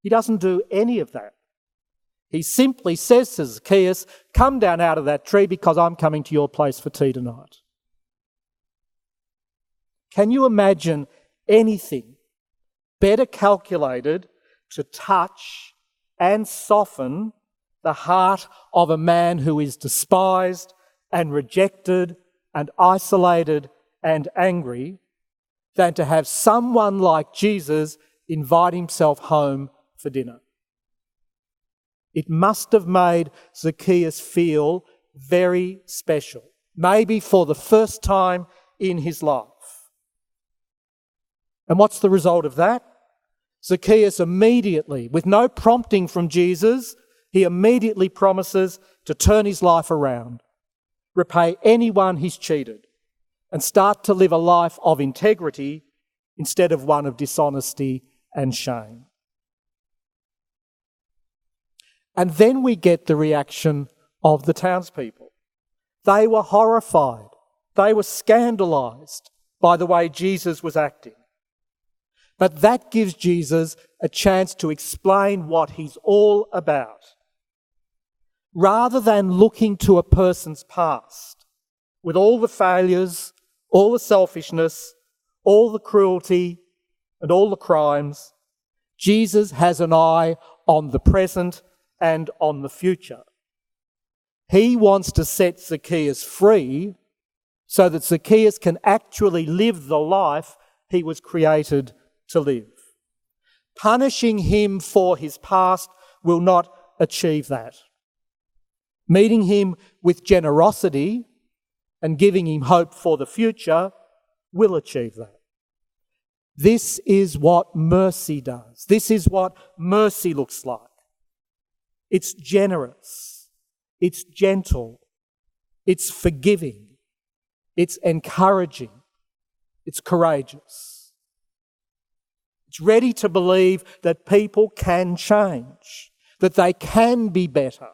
He doesn't do any of that. He simply says to Zacchaeus, come down out of that tree because I'm coming to your place for tea tonight. Can you imagine anything better calculated to touch and soften the heart of a man who is despised and rejected and isolated and angry than to have someone like Jesus invite himself home for dinner? It must have made Zacchaeus feel very special, maybe for the first time in his life. And what's the result of that? Zacchaeus immediately, with no prompting from Jesus, he immediately promises to turn his life around, repay anyone he's cheated, and start to live a life of integrity instead of one of dishonesty and shame. And then we get the reaction of the townspeople. They were horrified. They were scandalised by the way Jesus was acting. But that gives Jesus a chance to explain what he's all about. Rather than looking to a person's past with all the failures, all the selfishness, all the cruelty and all the crimes, Jesus has an eye on the present and on the future. He wants to set Zacchaeus free so that Zacchaeus can actually live the life he was created to live. Punishing him for his past will not achieve that. Meeting him with generosity and giving him hope for the future will achieve that. This is what mercy does. This is what mercy looks like. It's generous, it's gentle, it's forgiving, it's encouraging, it's courageous. It's ready to believe that people can change, that they can be better.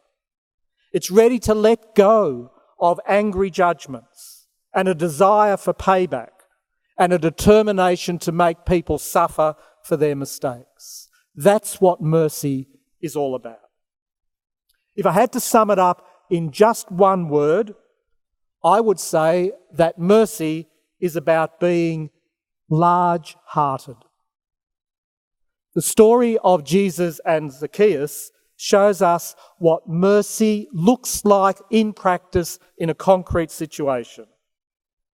It's ready to let go of angry judgments and a desire for payback and a determination to make people suffer for their mistakes. That's what mercy is all about. If I had to sum it up in just one word, I would say that mercy is about being large-hearted. The story of Jesus and Zacchaeus shows us what mercy looks like in practice in a concrete situation.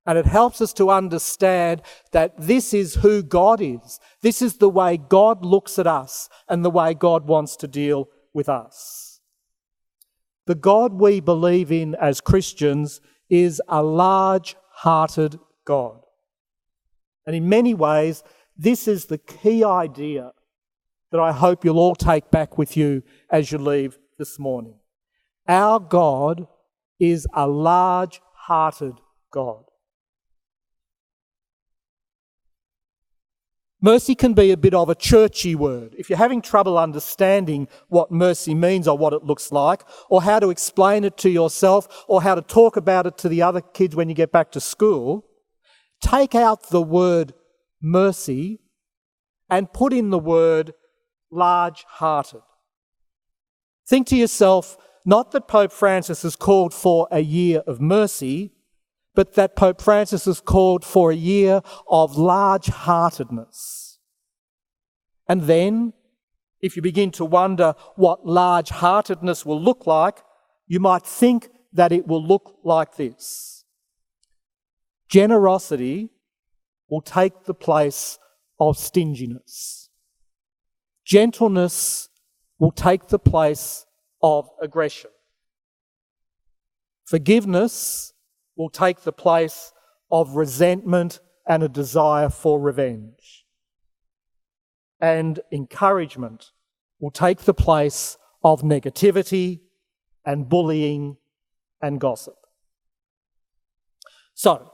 And it helps us to understand that this is who God is. This is the way God looks at us and the way God wants to deal with us. The God we believe in as Christians is a large-hearted God. And in many ways, this is the key idea that I hope you'll all take back with you as you leave this morning. Our God is a large-hearted God. Mercy can be a bit of a churchy word. If you're having trouble understanding what mercy means or what it looks like, or how to explain it to yourself, or how to talk about it to the other kids when you get back to school, take out the word mercy and put in the word large-hearted. Think to yourself, not that Pope Francis has called for a year of mercy, but that Pope Francis has called for a year of large-heartedness. And then, if you begin to wonder what large-heartedness will look like, you might think that it will look like this. Generosity will take the place of stinginess. Gentleness will take the place of aggression. Forgiveness will take the place of resentment and a desire for revenge. And encouragement will take the place of negativity and bullying and gossip. So,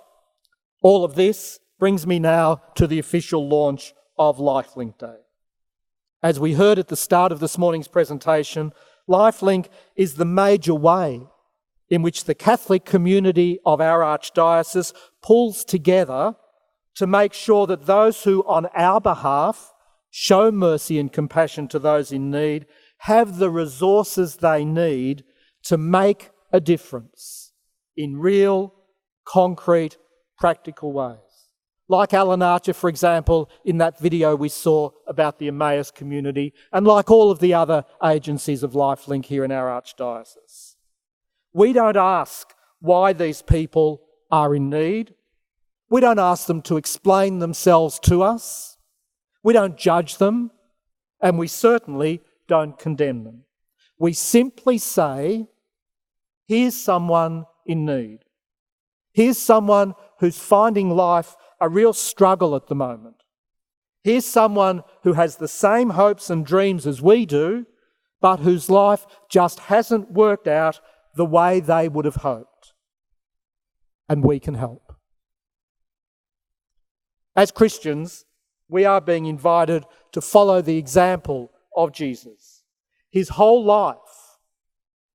all of this brings me now to the official launch of LifeLink Day. As we heard at the start of this morning's presentation, LifeLink is the major way in which the Catholic community of our Archdiocese pulls together to make sure that those who, on our behalf, show mercy and compassion to those in need, have the resources they need to make a difference in real, concrete, practical ways. Like Alan Archer, for example, in that video we saw about the Emmaus community, and like all of the other agencies of LifeLink here in our Archdiocese. We don't ask why these people are in need. We don't ask them to explain themselves to us. We don't judge them, and we certainly don't condemn them. We simply say, here's someone in need. Here's someone who's finding life a real struggle at the moment. Here's someone who has the same hopes and dreams as we do, but whose life just hasn't worked out the way they would have hoped. And we can help. As Christians, we are being invited to follow the example of Jesus. His whole life,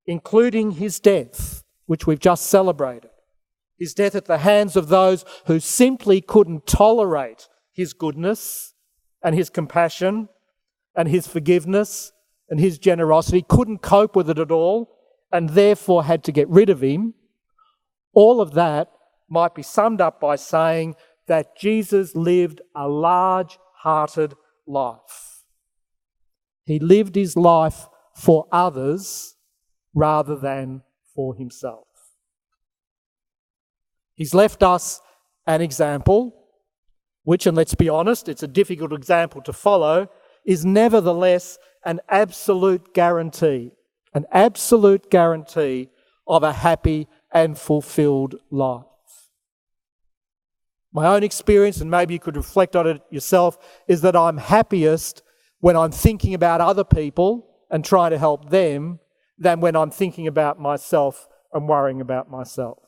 including his death, which we've just celebrated, his death at the hands of those who simply couldn't tolerate his goodness and his compassion and his forgiveness and his generosity, couldn't cope with it at all, and therefore had to get rid of him. All of that might be summed up by saying that Jesus lived a large-hearted life. He lived his life for others rather than for himself. He's left us an example, which, and let's be honest, it's a difficult example to follow, is nevertheless an absolute guarantee of a happy and fulfilled life. My own experience, and maybe you could reflect on it yourself, is that I'm happiest when I'm thinking about other people and trying to help them than when I'm thinking about myself and worrying about myself.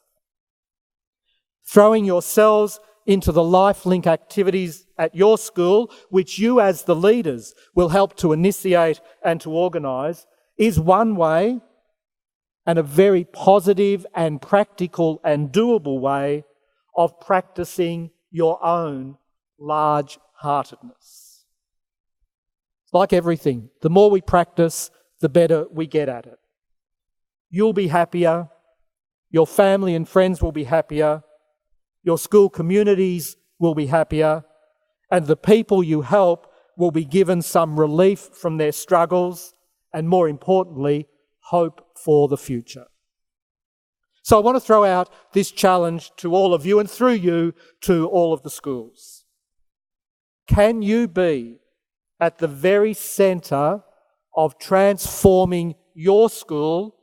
Throwing yourselves into the LifeLink activities at your school, which you as the leaders will help to initiate and to organise, is one way, and a very positive and practical and doable way of practicing your own large-heartedness. Like everything, the more we practice, the better we get at it. You'll be happier, your family and friends will be happier, your school communities will be happier, and the people you help will be given some relief from their struggles and, more importantly, hope for the future. So I want to throw out this challenge to all of you and through you to all of the schools. Can you be at the very centre of transforming your school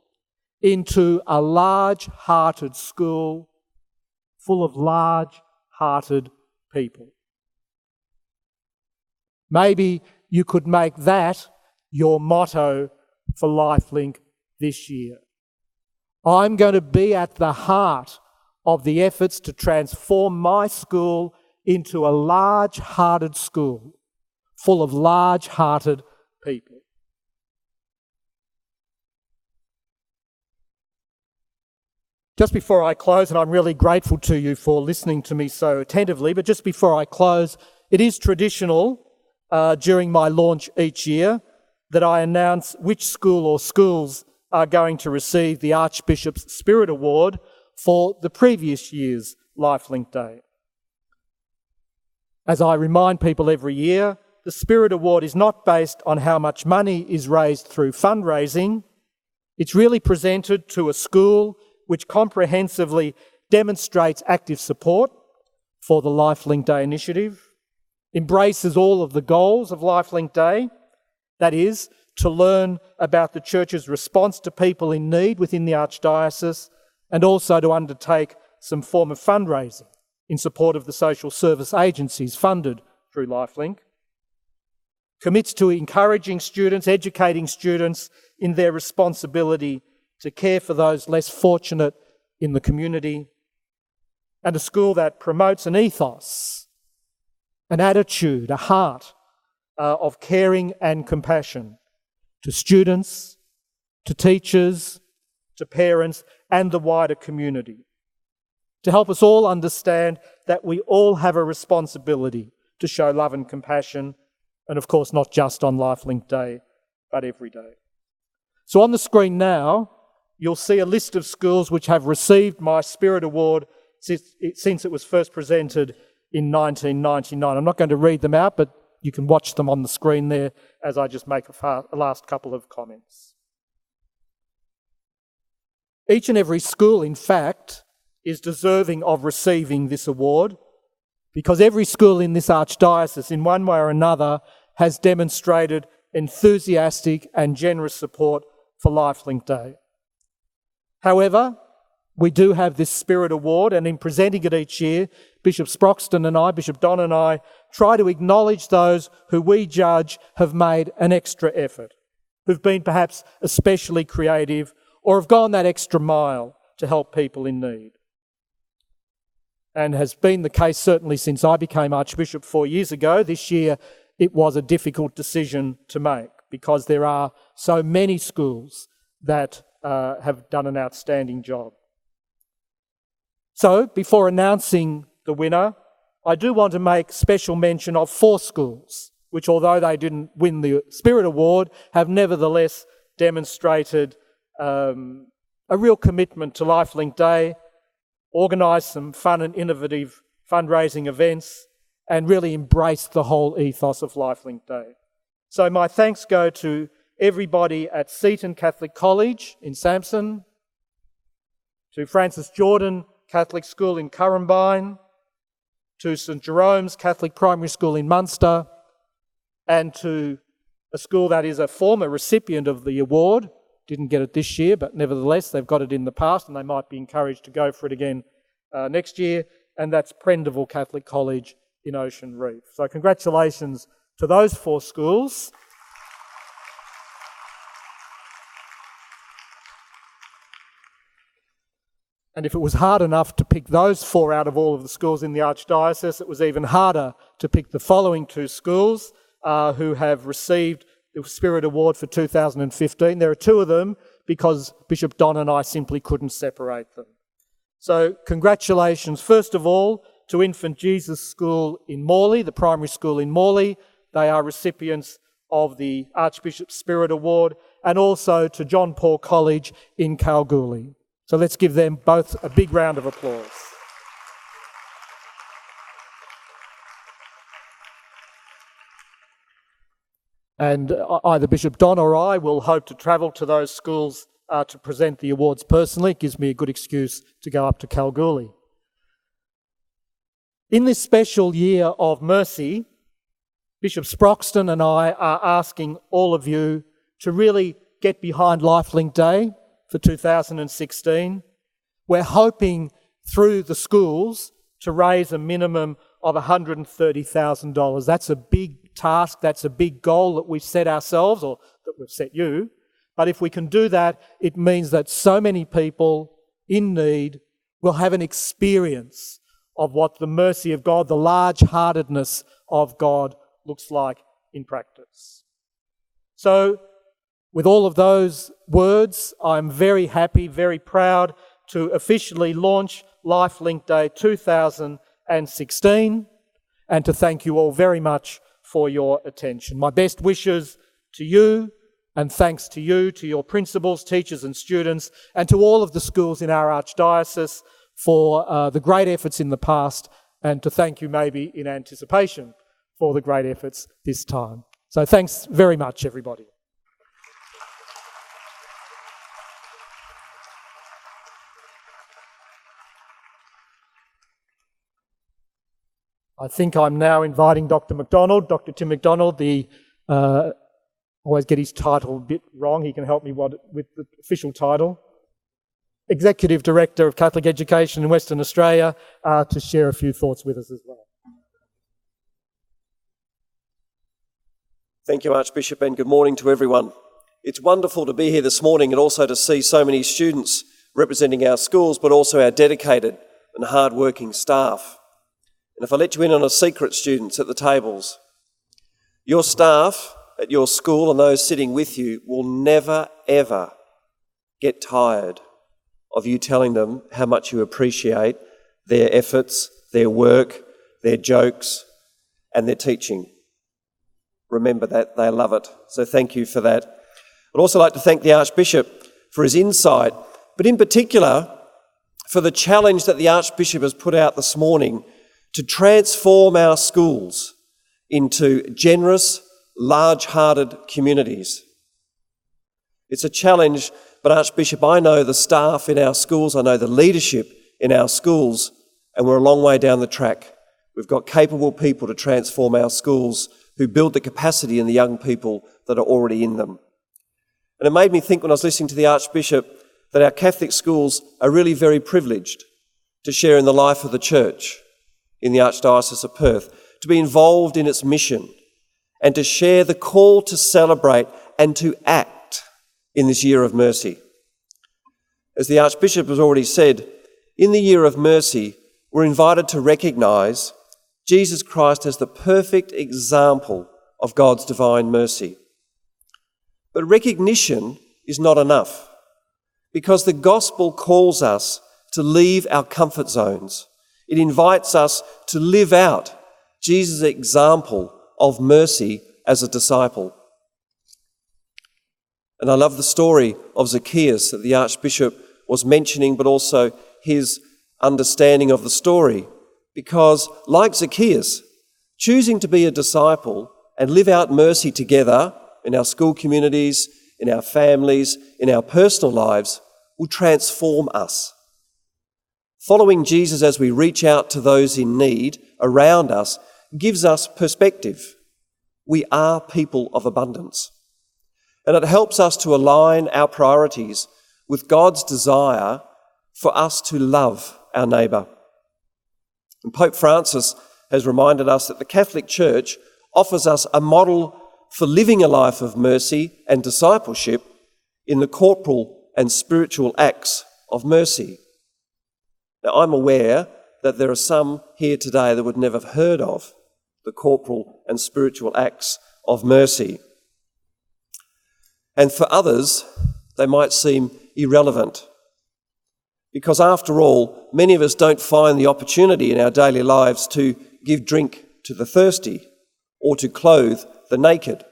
into a large-hearted school full of large-hearted people? Maybe you could make that your motto for LifeLink this year. I'm going to be at the heart of the efforts to transform my school into a large-hearted school full of large-hearted people. Just before I close, and I'm really grateful to you for listening to me so attentively, but just before I close, it is traditional during my launch each year that I announce which school or schools are going to receive the Archbishop's Spirit Award for the previous year's LifeLink Day. As I remind people every year, the Spirit Award is not based on how much money is raised through fundraising. It's really presented to a school which comprehensively demonstrates active support for the LifeLink Day initiative, embraces all of the goals of LifeLink Day, that is, to learn about the Church's response to people in need within the Archdiocese, and also to undertake some form of fundraising in support of the social service agencies funded through LifeLink, commits to encouraging students, educating students in their responsibility to care for those less fortunate in the community, and a school that promotes an ethos, an attitude, a heart of caring and compassion to students, to teachers, to parents, and the wider community, to help us all understand that we all have a responsibility to show love and compassion, and of course not just on LifeLink Day, but every day. So on the screen now, you'll see a list of schools which have received my Spirit Award since it was first presented in 1999. I'm not going to read them out, but you can watch them on the screen there as I just make a last couple of comments. Each and every school, in fact, is deserving of receiving this award because every school in this Archdiocese, in one way or another, has demonstrated enthusiastic and generous support for LifeLink Day. However, we do have this Spirit Award, and in presenting it each year, Bishop Sproxton and I, Bishop Don and I, try to acknowledge those who we judge have made an extra effort, who've been perhaps especially creative or have gone that extra mile to help people in need. And has been the case certainly since I became Archbishop 4 years ago. This year it was a difficult decision to make because there are so many schools that have done an outstanding job. So, before announcing the winner, I do want to make special mention of 4 schools, which although they didn't win the Spirit Award, have nevertheless demonstrated a real commitment to LifeLink Day, organised some fun and innovative fundraising events, and really embraced the whole ethos of LifeLink Day. So my thanks go to everybody at Seton Catholic College in Samson, to Francis Jordan Catholic School in Currumbine, to St Jerome's Catholic Primary School in Munster, and to a school that is a former recipient of the award. Didn't get it this year, but nevertheless they've got it in the past and they might be encouraged to go for it again next year, and that's Prendeville Catholic College in Ocean Reef. So congratulations to those 4 schools. And if it was hard enough to pick those 4 out of all of the schools in the Archdiocese, it was even harder to pick the following 2 schools who have received the Spirit Award for 2015. There are 2 of them because Bishop Don and I simply couldn't separate them. So congratulations, first of all, to Infant Jesus School in Morley, the primary school in Morley. They are recipients of the Archbishop's Spirit Award, and also to John Paul College in Kalgoorlie. So let's give them both a big round of applause. And either Bishop Don or I will hope to travel to those schools to present the awards personally. It gives me a good excuse to go up to Kalgoorlie. In this special year of mercy, Bishop Sproxton and I are asking all of you to really get behind LifeLink Day for 2016. We're hoping through the schools to raise a minimum of $130,000. That's a big task, that's a big goal that we've set ourselves, or that we've set you. But if we can do that, it means that so many people in need will have an experience of what the mercy of God, the large-heartedness of God looks like in practice. So, with all of those words, I'm very happy, very proud to officially launch LifeLink Day 2016 and to thank you all very much for your attention. My best wishes to you, and thanks to you, to your principals, teachers and students, and to all of the schools in our Archdiocese for the great efforts in the past, and to thank you maybe in anticipation for the great efforts this time. So thanks very much, everybody. I think I'm now inviting Dr. Tim McDonald, always get his title a bit wrong. He can help me with the official title. Executive Director of Catholic Education in Western Australia, to share a few thoughts with us as well. Thank you, Archbishop, and good morning to everyone. It's wonderful to be here this morning and also to see so many students representing our schools, but also our dedicated and hard-working staff. And if I let you in on a secret, students at the tables, your staff at your school and those sitting with you will never, ever get tired of you telling them how much you appreciate their efforts, their work, their jokes, and their teaching. Remember that, they love it. So thank you for that. I'd also like to thank the Archbishop for his insight, but in particular for the challenge that the Archbishop has put out this morning to transform our schools into generous, large-hearted communities. It's a challenge, but Archbishop, I know the staff in our schools, I know the leadership in our schools, and we're a long way down the track. We've got capable people to transform our schools who build the capacity in the young people that are already in them. And it made me think when I was listening to the Archbishop that our Catholic schools are really very privileged to share in the life of the Church in the Archdiocese of Perth, to be involved in its mission and to share the call to celebrate and to act in this year of mercy. As the Archbishop has already said, in the year of mercy, we're invited to recognise Jesus Christ as the perfect example of God's divine mercy. But recognition is not enough, because the gospel calls us to leave our comfort zones. It invites us to live out Jesus' example of mercy as a disciple. And I love the story of Zacchaeus that the Archbishop was mentioning, but also his understanding of the story. Because, like Zacchaeus, choosing to be a disciple and live out mercy together in our school communities, in our families, in our personal lives, will transform us. Following Jesus as we reach out to those in need around us gives us perspective. We are people of abundance. And it helps us to align our priorities with God's desire for us to love our neighbour. And Pope Francis has reminded us that the Catholic Church offers us a model for living a life of mercy and discipleship in the corporal and spiritual acts of mercy. Now, I'm aware that there are some here today that would never have heard of the corporal and spiritual acts of mercy. And for others, they might seem irrelevant. Because after all, many of us don't find the opportunity in our daily lives to give drink to the thirsty or to clothe the naked.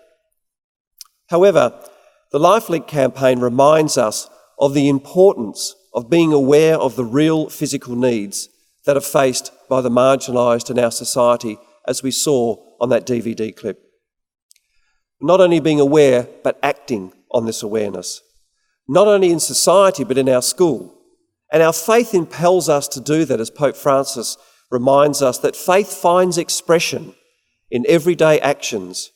However, the LifeLink campaign reminds us of the importance of being aware of the real physical needs that are faced by the marginalised in our society, as we saw on that DVD clip. Not only being aware, but acting on this awareness. Not only in society, but in our school. And our faith impels us to do that, as Pope Francis reminds us that faith finds expression in everyday actions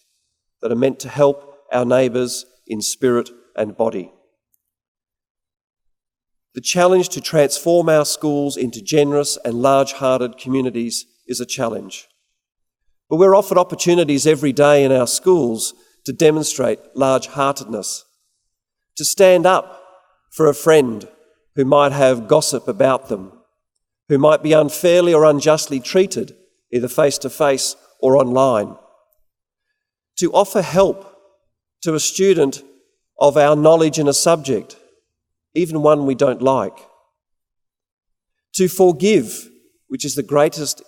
that are meant to help our neighbours in spirit and body. The challenge to transform our schools into generous and large-hearted communities is a challenge. But we're offered opportunities every day in our schools to demonstrate large-heartedness, to stand up for a friend who might have gossip about them, who might be unfairly or unjustly treated, either face-to-face or online, to offer help to a student of our knowledge in a subject, even one we don't like, to forgive, which is the greatest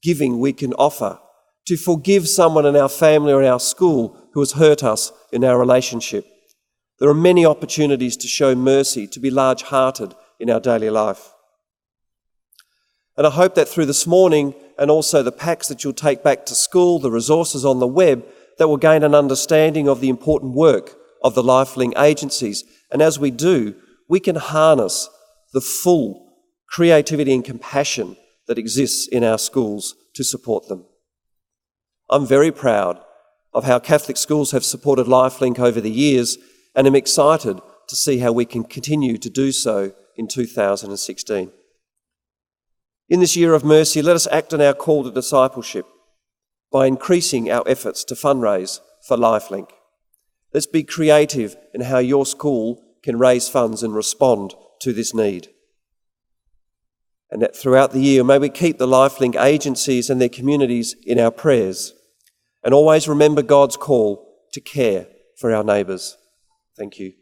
giving we can offer, to forgive someone in our family or in our school who has hurt us in our relationship. There are many opportunities to show mercy, to be large-hearted in our daily life. And I hope that through this morning and also the packs that you'll take back to school, the resources on the web, that will gain an understanding of the important work of the LifeLink agencies. And as we do, we can harness the full creativity and compassion that exists in our schools to support them. I'm very proud of how Catholic schools have supported LifeLink over the years, and I'm excited to see how we can continue to do so in 2016. In this year of mercy, let us act on our call to discipleship by increasing our efforts to fundraise for LifeLink. Let's be creative in how your school can raise funds and respond to this need. And that throughout the year, may we keep the LifeLink agencies and their communities in our prayers, and always remember God's call to care for our neighbours. Thank you.